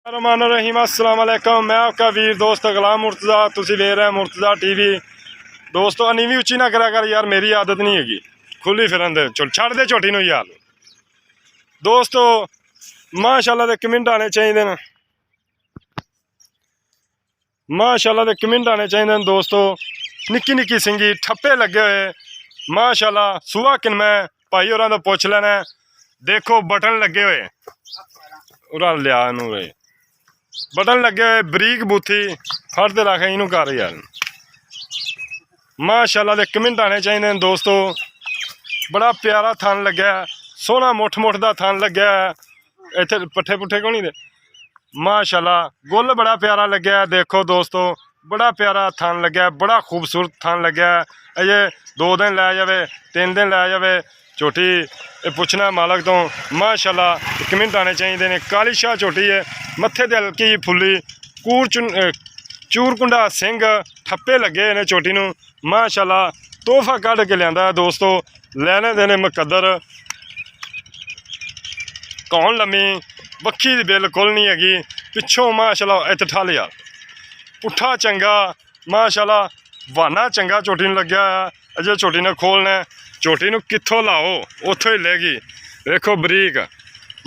रहमान रहीम अस्सलाम वालेकुम। मैं आपका वीर दोस्त गुलाम मुर्तज़ा, तुसी वेख रहे मुर्तज़ा टीवी। दोस्तों नीवी उच्ची ना करा कर यार, मेरी आदत नहीं हैगी खुली फिरन दे, छड़ दे झोटी नूं यार। दोस्तों माशाअल्लाह दे कमेंट आने चाहिए न, माशाअल्लाह दे कमेंट आने चाहिए न। दोस्तों निक्की निक्की सिंगी ठप्पे लगे हुए माशाअल्लाह। सुहा किनमै भाई होरां दा पुछ लैना। देखो बटन लगे हुए उरा लिया इनू, बटन लगे हुए बरीक बूथी फट दे रख इनू कर यार। माशाअल्लाह दे कमेंट आने चाहिए दोस्तों। बड़ा प्यारा थन लग्या, सोहना मुठ मुठ दा थन लग्या। इत्थे पट्ठे पुट्ठे को नहीं दे। माशाअल्लाह गुल बड़ा प्यारा लग्या। देखो दोस्तों बड़ा प्यारा थन लग्या, बड़ा खूबसूरत थन लग्या। अजे 2 दिन लै जावे 3 दिन लै जावे झोटी पुछना मालक तो। माशाअल्लाह कमेंट आने चाहिए ने। काली शाह झोटी है, मत्थे ते हल्की फुल्ली चूरकुंडा सिंह ठप्पे लगे ने झोटी नूं। माशाअल्लाह तोहफा कढ़ के लिया दोस्तों, लैने देने मुकद्दर। कौन लम्मी बखी दी बिल्कुल नहीं हैगी, पिछों माशाअल्लाह इत ठल यार पुट्ठा चंगा। माशाअल्लाह वाना चंगा झोटी नूं लग्या। अजे झोटी ने खोलना, झोटी नूं कित्थों लाओ उत्थों ही लेगी। देखो बरीक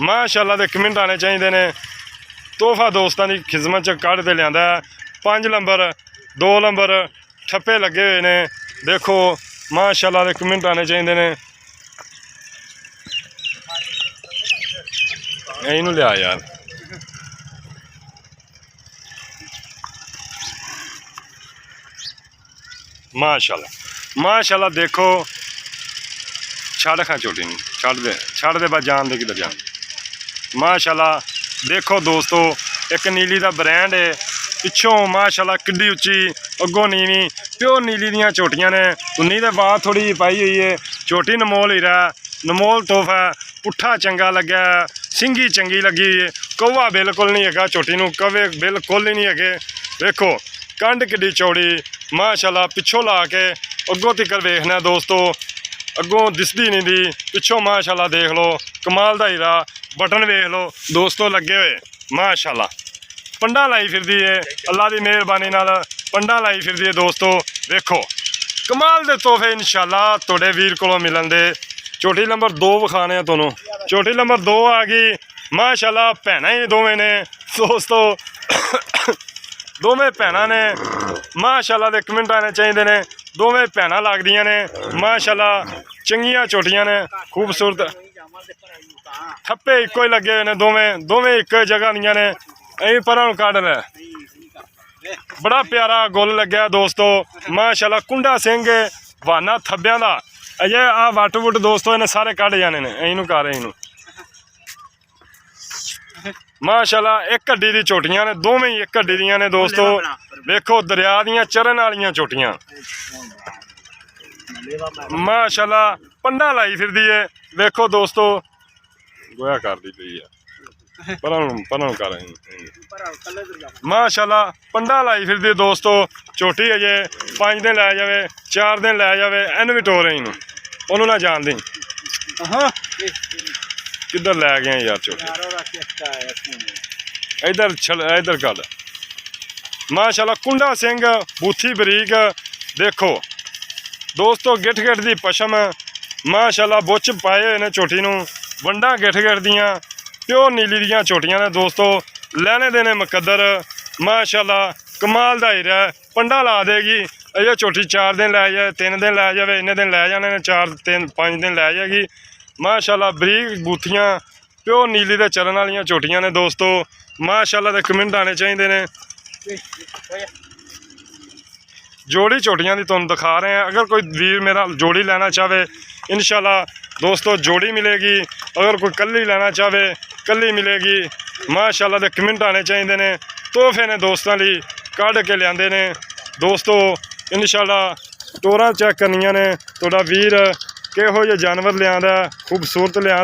माशाअल्लाह दे कमेंट आने चाहिए ने। तोहफा दोस्तों की खिदमत च कढ़ के लिया। 5 नंबर 2 नंबर ठप्पे लगे हुए ने। देखो माशाअल्लाह दे कमेंट आने चाहिए ने। इनू लिया यार। माशाअल्लाह माशाअल्लाह देखो छड़ खा झोटी नहीं छड़ दे बस जान दे किधर जान। माशाअल्लाह देखो दोस्तों एक नीली दा ब्रांड है, पिछों माशाअल्लाह किड्डी उच्ची अगों नीवी प्योर नीली दियां झोटियां ने। उन्नी दे बाद थोड़ी जी पाई हुई है। झोटी नमोल हीरा नमोल तोहफा, पुट्ठा चंगा लग्या, सिंगी चंगी लगी है। कौवा बिल्कुल नहीं है झोटी नूं, कवे बिल्कुल ही नहीं है। देखो कंड किड्डी चौड़ी माशाअल्लाह। पिछों ला के अगों तिकर वेखना दोस्तों, अगों दिसदी नहीं दी, पिछों माशाअल्लाह देख लो कमाल दा हीरा। बटन वेख लो दोस्तों लगे हुए माशाअल्लाह। पंडा लाई फिरदी है, अल्लाह की मेहरबानी नाल पंडा लाई फिरदी है दोस्तों। देखो कमाल दे तोहफे इंशाअल्लाह तुहाडे वीर कोलों मिलन दे। झोटी नंबर 2 विखाने तुहानूं। झोटी नंबर 2 आ गई माशाअल्लाह। भैणां ही दोवें ने दोस्तों दोवें भैणां ने। माशाअल्लाह दे कमेंट आने चाहिए ने। दोवें भैणां लगदियां ने माशाअल्लाह, चंगियां झोटियां ने खूबसूरत। ठप्पे इक्को ही लगे हुए ने, दोवें एक जगह दियां ने। अं पर कढ़ लै बड़ा प्यारा गुल लग्या दोस्तों। माशाअल्लाह कुंडा सिंह वाना थब्बियां दा। अजे आ वट वुट दोस्तों इन्हें सारे कढ़ जाने ने। इनू कर इनू माशाअल्लाह एक हड्डी दी झोटियां ने, दोवें ही एक हड्डी दियां ने दोस्तों। देखो दरिया दियां चरन वालियां झोटियां माशाअल्लाह। पंडा लाई फिरदी है। देखो दोस्तों गोया कर दी पई है पर कर माशाअल्लाह। पंडा लाई फिरदी है दोस्तों। झोटी अजे 5 दिन लै जावे 4 दिन लै जावे इन भी टोरे इनू ओनू ना जान दी। किधर लै गए यार झोटी, इधर कर माशाअल्लाह। कुंडा सिंह बूथी बरीक। देखो दोस्तों गिठ गिठ दी पशम माशाअल्लाह। बुच पाए हुए ने झोटी नूं, वंडा गिठ गिठ दियां प्योर नीली दियां झोटियां ने दोस्तों। लैने देने मुकद्दर माशाअल्लाह। कमाल दा हीरा पंडा ला देगी। अजे झोटी 4 दिन लै जाए 3 दिन लै जावे इन्ने दिन लै जाने ने, 4-5 दिन लै जाएगी माशाअल्लाह। बरीक बूथियां प्योर नीली दे चरण वालियां झोटियां ने दोस्तों। माशाअल्लाह दे कमेंट आने चाहिए ने। जोड़ी झोटियां दी तुहानूं दिखा रहे हैं। अगर कोई वीर मेरा जोड़ी लेना चाहे इंशाअल्लाह दोस्तों जोड़ी मिलेगी। अगर कोई कल्ली लेना चाहे कल्ली मिलेगी माशाअल्लाह दे कमेंट आने चाहिए ने। तोहफे ने दोस्तों लिए कढ़ के लियाते ने दोस्तों। इंशाअल्लाह टोरां चेक करनियां ने तुहाडा वीर किहो जिहा जानवर लिया खूबसूरत लिया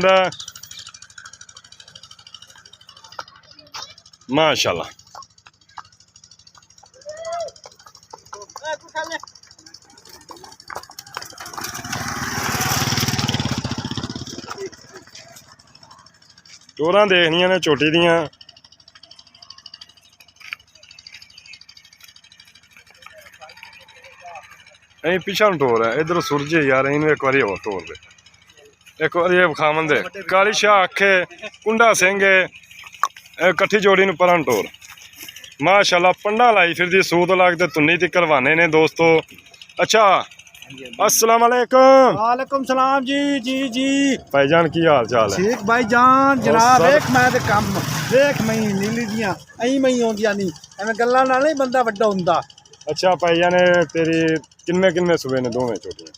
माशाअल्लाह। टोरां देखनियां ने झोटी दियां ਅਸੀਂ ਪਿੱਛਾ ਨੂੰ ਟੋਰ ਹੈ ਇਧਰ ਸੁਰਜੇ ਯਾਰ ਇਹਨੂੰ ਇੱਕ ਵਾਰੀ ਹੋਰ ਟੋਰ ਦੇ ਇੱਕ ਵਾਰੀ ਇਹ ਵਿਖਾਵਣ ਦੇ ਕਾਲੀ ਸ਼ਾਹ ਆਖੇ ਕੁੰਡਾ ਸਿੰਘ ਇਕੱਠੀ ਜੋੜੀ ਨੂੰ ਪਰਾਂ ਟੋਰ ਮਾਸ਼ਾਅੱਲਾ ਪੰਡਾ ਲਾਈ ਫਿਰਦੀ ਸੂਤ ਲੱਗ ਤੇ ਤੁੰਨੀ ਤੇ ਕਰਵਾਨੇ ਨੇ ਦੋਸਤੋ। ਅੱਛਾ अस्सलाम वालेकुम। वालेकुम सलाम जी जी जी भाईजान की हाल चाल है? ठीक भाईजान जनाब वेख मैं ते काम वेख मैं नीली दियां ऐ मैं आउंदियां नहीं एवें गल्लां नाल नहीं बंदा वड्डा हुंदा। अच्छा भाईजान तेरी किन्ने सुबह ने दोवें छोटियां?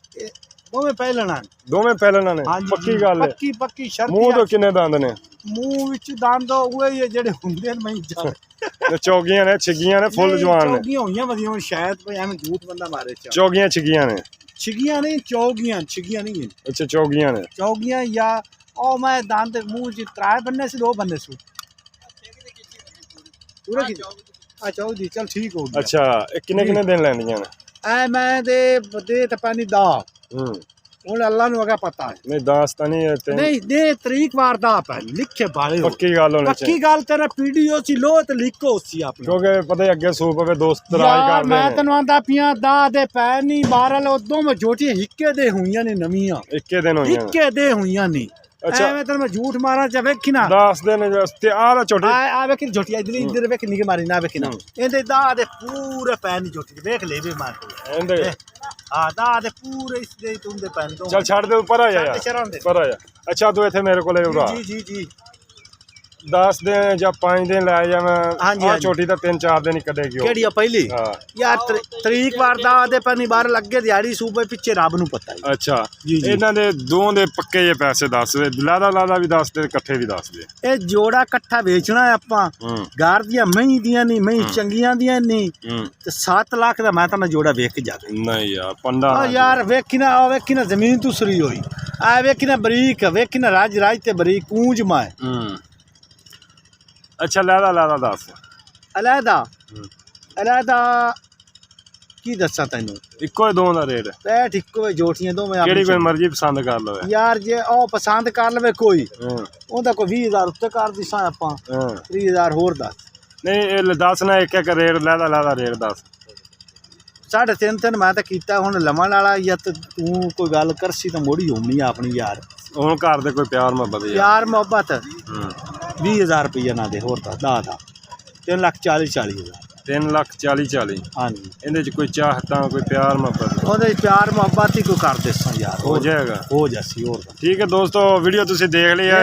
दोवें पहलना दोवें पहलना ने पक्की गल है? पक्की पक्की शर्त। मुंह तो किन्ने दंद ने? मुंह विच दंद ओए ही जेड़े हुंदे ने मैं जा चौगियां ने छिगियां ने फुल जवान ने? चौगियां होईयां वधिया शायद भाई एवें झूठ बंदा मारे चौगियां छिगियां ने? छिगियां नहीं चौगियां छिगियां नहीं। अच्छा चौगियां ने चौगियां या ओ मैं दांत मुंह च त्राए बन्ने से दो बन्ने से पूरा की अच्छा जी चल ठीक हो गया। अच्छा किन्ने दिन लैंदियां ने? ऐ मैं दे ते पानी दा ਹੁਣ ਅੱਲਾ ਨੂੰ ਅਗਾ ਪਤਾ ਹੈ ਨਹੀਂ ਦਾਸਤਾ ਨਹੀਂ ਨਹੀਂ ਦੇ ਤਰੀਕ ਵਾਰ ਦਾ ਪੈ ਲਿਖੇ ਬਾਲੇ ਪੱਕੀ ਗੱਲ ਹੋਣੀ ਚਾਹੀਦੀ। ਪੱਕੀ ਗੱਲ ਤੇਰਾ ਪੀਡੀਓ ਸੀ ਲੋ ਤੇ ਲਿਖੋ ਸੀ ਆਪਣੀ ਕਿਉਂਕਿ ਪਤਾ ਅੱਗੇ ਸੂਪ ਪਵੇ ਦੋਸਤ ਰਾਜ ਕਰਦੇ ਨੇ। ਮੈਂ ਤੈਨੂੰ ਆਂਦਾ ਪਿਆ ਦਾ ਦੇ ਪੈ ਨਹੀਂ ਬਾਰਲ ਉਦੋਂ ਮੈਂ ਛੋਟੀ ਹਿੱਕੇ ਦੇ ਹੋਈਆਂ ਨੇ ਨਵੀਆਂ ਇੱਕੇ ਦਿਨ ਹੋਈਆਂ ਹਿੱਕੇ ਦੇ ਹੋਈਆਂ ਨੇ। ਅੱਛਾ ਐਵੇਂ ਤੈਨੂੰ ਮੈਂ ਝੂਠ ਮਾਰਾਂ ਚ ਵੇਖੀ ਨਾ 10 ਦਿਨ ਤੇ ਆ ਛੋਟੀ ਆ ਵੇਖੀ ਛੋਟੀ ਇਧਰ ਵੇਖ ਨਿਕੇ ਮਾਰੀ ਨਾ ਵੇਖੀ ਨਾ ਇਹਦੇ ਦਾ ਦੇ ਪੂਰੇ ਪੈ ਨਹੀਂ ਛੋਟੀ ਵੇਖ ਲੈ ਵੇ ਮਾਰ ਇਹਦੇ हाँ दा दे पूरे इस दे तुम दे पैन तो चल छाड़ दे ऊपर आ जा यार ऊपर आ जा। अच्छा तू इथे मेरे को ले उड़ा जी जी जी 10 दिन या 5 दिन लै जा मैं आ छोटी दा 3-4 दिन ही कडेगी केड़ी पहली यार तरीक वार दा दे पैनी बाहर लगे दिहाड़ी सूबे पीछे रब नु पता है। अच्छा इन्हां दे दो दे पक्के जे पैसे दस दे लादा भी दस दे इकट्ठे भी दस दे। ए जोड़ा इकट्ठा बेचना है आपां घर दियां मही दियां नहीं मही चंगियां दियां नहीं ते 7 लाख दा मैं ता जोड़ा वेख के जाके नहीं यार पंडा यार वेखी ना जमीन दूसरी होई आ वेखी ना बरीक वेखी ना राज ते बरीक कूंज माए। अच्छा लादा दस अलहदा की दसा तेनू इको ही दो दा रेट बैठ इको जोटियां दो केड़ी कोई मर्जी पसंद कर लवे यार जे ओ पसंद कर लवे कोई ओदा कोई 20000 उत्ते कर दिसां आपां 30000 होर दस नहीं ए दस ना एक रेट लादा रेट दस 3.5 मैं तो कीता हुण लमन वाला या तू कोई गल करसी तो मोड़ी होनी अपनी यार हुण घर दे कोई प्यार मोहब्बत यार मोहब्बत 20000 रुपया ना दे होर दस 3,40,000 3,40,000 हाँ जी इहदे च कोई चाहता कोई प्यार मोहब्बत ओहदे प्यार मोहब्बत ही कोई कर देसां यार हो जाएगा हो जासी होर ठीक है दोस्तों वीडियो तुसीं देख लिया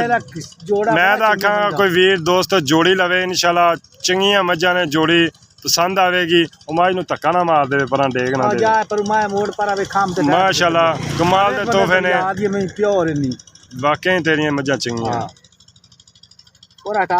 जोड़ा मैं तो आखां कोई वीर दोस्त जोड़ी लवे इंशाल्लाह चंगियां मझां ने जोड़ी पसंद आवेगी उमाज नूं धक्का ना मार देवे परां डेग ना दे पर मैं मोड़ पर आवे खाम ते माशाल्लाह कमाल दे तोहफे ने याद ये मैं प्योर नहीं वाकई तेरियां मझां चंगियां और हटा